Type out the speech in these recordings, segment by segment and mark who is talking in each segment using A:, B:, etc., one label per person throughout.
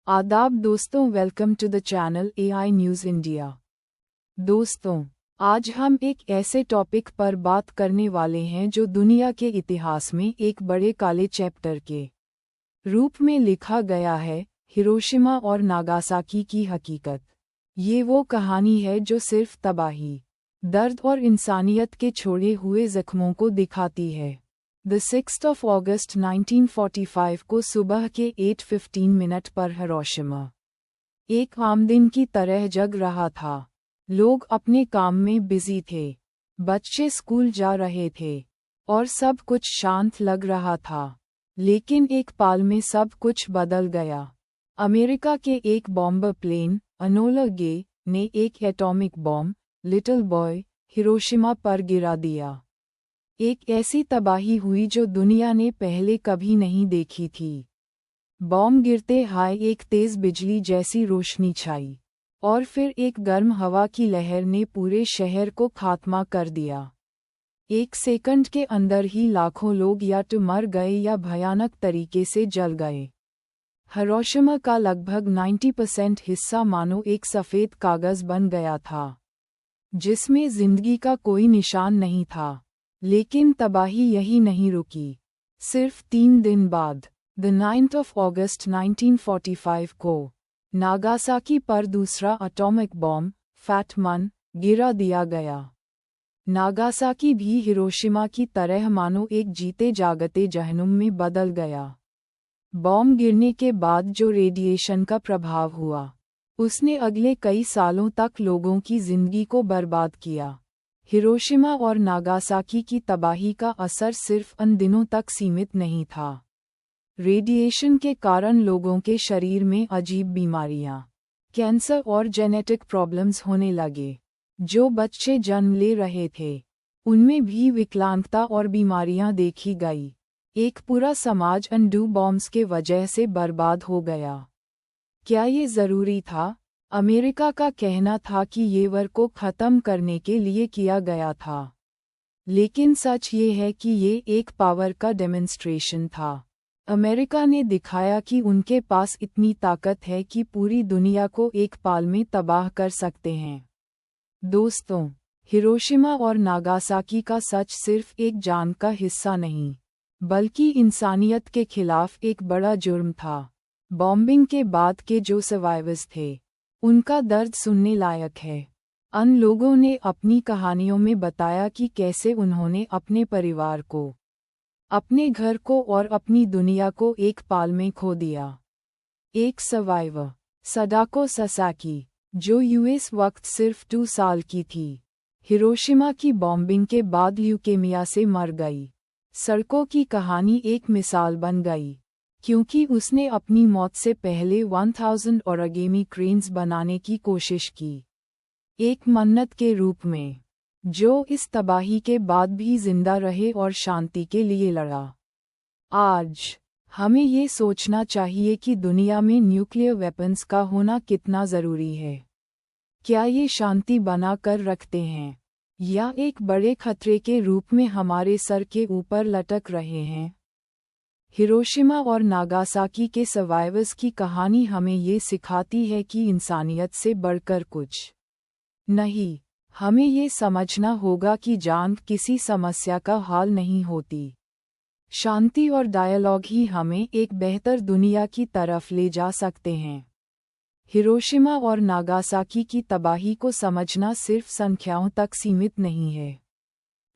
A: आदाब दोस्तों, welcome to the channel AI news India. दोस्तों, आज हम एक ऐसे टॉपिक पर बात करने वाले हैं जो दुनिया के इतिहास में एक बड़े काले चैप्टर के रूप में लिखा गया है, हिरोशिमा और नागासाकी की हकीकत। ये वो कहानी है जो सिर्फ तबाही, दर्द और इंसानियत के छोड़े हुए जख्मों को दिखाती है। The 6th of August 1945 को सुबह के 8:15 पर हिरोशिमा एक आम दिन की तरह जग रहा था। लोग अपने काम में बिजी थे, बच्चे स्कूल जा रहे थे और सब कुछ शांत लग रहा था। लेकिन एक पल में सब कुछ बदल गया। अमेरिका के एक बॉम्बर प्लेन, एनोला गे, ने एक atomic bomb, little boy, Hiroshima पर गिरा दिया। एक ऐसी तबाही हुई जो दुनिया ने पहले कभी नहीं देखी थी। बॉम्ब गिरते हाय एक तेज बिजली जैसी रोशनी छाई, और फिर एक गर्म हवा की लहर ने पूरे शहर को खात्मा कर दिया। एक सेकंड के अंदर ही लाखों लोग या तो मर गए या भयानक तरीके से जल गए। हिरोशिमा का लगभग 90% हिस्सा मानो एक सफ़ेद कागज़ बन गया था, जिसमें जिंदगी का कोई निशान नहीं था। लेकिन तबाही यही नहीं रुकी। सिर्फ 3 दिन बाद, द 9th of August 1945 को, नागासाकी पर दूसरा एटॉमिक बॉम्ब, फैट मन, गिरा दिया गया। नागासाकी भी हिरोशिमा की तरह मानो एक जीते जागते जहनुम में बदल गया। बॉम्ब गिरने के बाद जो रेडिएशन का प्रभाव हुआ, उसने अगले कई सालों तक लोगों की जिंदगी को बर्बाद किया। हिरोशिमा और नागासाकी की तबाही का असर सिर्फ उन दिनों तक सीमित नहीं था। रेडिएशन के कारण लोगों के शरीर में अजीब बीमारियां, कैंसर और जेनेटिक प्रॉब्लम्स होने लगे। जो बच्चे जन्म ले रहे थे, उनमें भी विकलांगता और बीमारियां देखी गई। एक पूरा समाज इन बॉम्ब्स के वजह से बर्बाद हो गया। क्या ये ज़रूरी था? अमेरिका का कहना था कि ये वार को ख़त्म करने के लिए किया गया था। लेकिन सच ये है कि ये एक पावर का डेमोन्स्ट्रेशन था। अमेरिका ने दिखाया कि उनके पास इतनी ताकत है कि पूरी दुनिया को एक पल में तबाह कर सकते हैं। दोस्तों, हिरोशिमा और नागासाकी का सच सिर्फ एक जान का हिस्सा नहीं, बल्कि इंसानियत के खिलाफ एक बड़ा जुर्म था। बॉम्बिंग के बाद के जो सर्वाइवर्स थे, उनका दर्द सुनने लायक है। उन लोगों ने अपनी कहानियों में बताया कि कैसे उन्होंने अपने परिवार को, अपने घर को और अपनी दुनिया को एक पल में खो दिया। एक सर्वाइवर, सदाको ससाकी, जो यूएस वक्त सिर्फ 2 साल की थी, हिरोशिमा की बॉम्बिंग के बाद ल्यूकेमिया से मर गई। सड़कों की कहानी एक मिसाल बन गई, क्योंकि उसने अपनी मौत से पहले 1000 ओरिगामी क्रेन्स बनाने की कोशिश की, एक मन्नत के रूप में, जो इस तबाही के बाद भी जिंदा रहे और शांति के लिए लड़ा। आज हमें ये सोचना चाहिए कि दुनिया में न्यूक्लियर वेपन्स का होना कितना ज़रूरी है। क्या ये शांति बना कर रखते हैं, या एक बड़े खतरे के रूप में हमारे सर के ऊपर लटक रहे हैं? हिरोशिमा और नागासाकी के सर्वाइवर्स की कहानी हमें ये सिखाती है कि इंसानियत से बढ़कर कुछ नहीं। हमें ये समझना होगा कि जान किसी समस्या का हल नहीं होती। शांति और डायलॉग ही हमें एक बेहतर दुनिया की तरफ ले जा सकते हैं। हिरोशिमा और नागासाकी की तबाही को समझना सिर्फ संख्याओं तक सीमित नहीं है।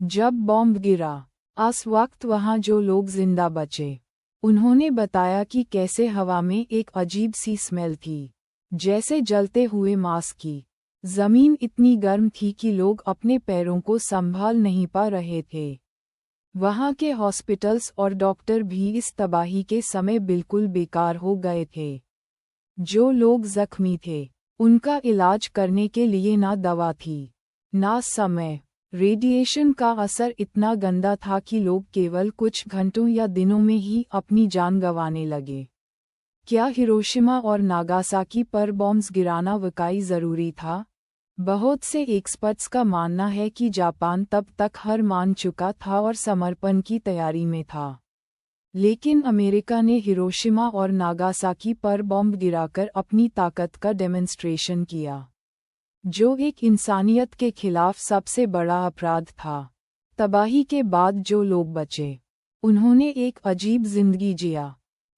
A: जब बॉम्ब गिरा, उस वक्त वहाँ जो लोग जिंदा बचे, उन्होंने बताया कि कैसे हवा में एक अजीब सी स्मेल थी, जैसे जलते हुए मांस की। ज़मीन इतनी गर्म थी कि लोग अपने पैरों को संभाल नहीं पा रहे थे। वहाँ के हॉस्पिटल्स और डॉक्टर भी इस तबाही के समय बिल्कुल बेकार हो गए थे। जो लोग जख्मी थे, उनका इलाज करने के लिए ना दवा थी, ना समय। रेडिएशन का असर इतना गंदा था कि लोग केवल कुछ घंटों या दिनों में ही अपनी जान गंवाने लगे। क्या हिरोशिमा और नागासाकी पर बॉम्ब्स गिराना वाकई ज़रूरी था? बहुत से एक्सपर्ट्स का मानना है कि जापान तब तक हार मान चुका था और समर्पण की तैयारी में था। लेकिन अमेरिका ने हिरोशिमा और नागासाकी पर बॉम्ब गिराकर अपनी ताकत का डेमोन्स्ट्रेशन किया, जो एक इंसानियत के खिलाफ सबसे बड़ा अपराध था। तबाही के बाद जो लोग बचे, उन्होंने एक अजीब जिंदगी जिया।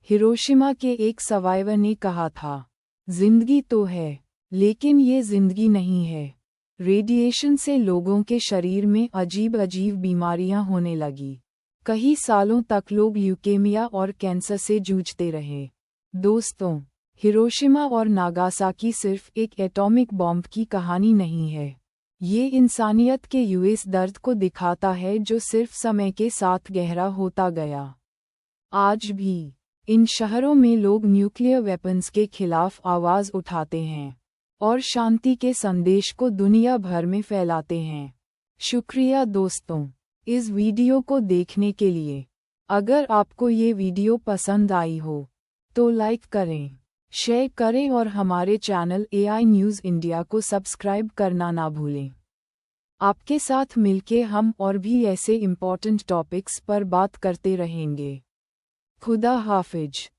A: हिरोशिमा के एक सर्वाइवर ने कहा था, जिंदगी तो है, लेकिन ये जिंदगी नहीं है। रेडिएशन से लोगों के शरीर में अजीब अजीब बीमारियां होने लगी। कई सालों तक लोग ल्यूकेमिया और कैंसर से जूझते रहे। दोस्तों, हिरोशिमा और नागासाकी सिर्फ एक एटॉमिक बॉम्ब की कहानी नहीं है। ये इंसानियत के यूएस दर्द को दिखाता है जो सिर्फ समय के साथ गहरा होता गया। आज भी इन शहरों में लोग न्यूक्लियर वेपन्स के खिलाफ आवाज़ उठाते हैं और शांति के संदेश को दुनिया भर में फैलाते हैं। शुक्रिया दोस्तों, इस वीडियो को देखने के लिए। अगर आपको ये वीडियो पसंद आई हो तो लाइक करें, शेयर करें और हमारे चैनल एआई न्यूज़ इंडिया को सब्सक्राइब करना ना भूलें। आपके साथ मिलके हम और भी ऐसे इम्पोर्टेंट टॉपिक्स पर बात करते रहेंगे। खुदा हाफिज।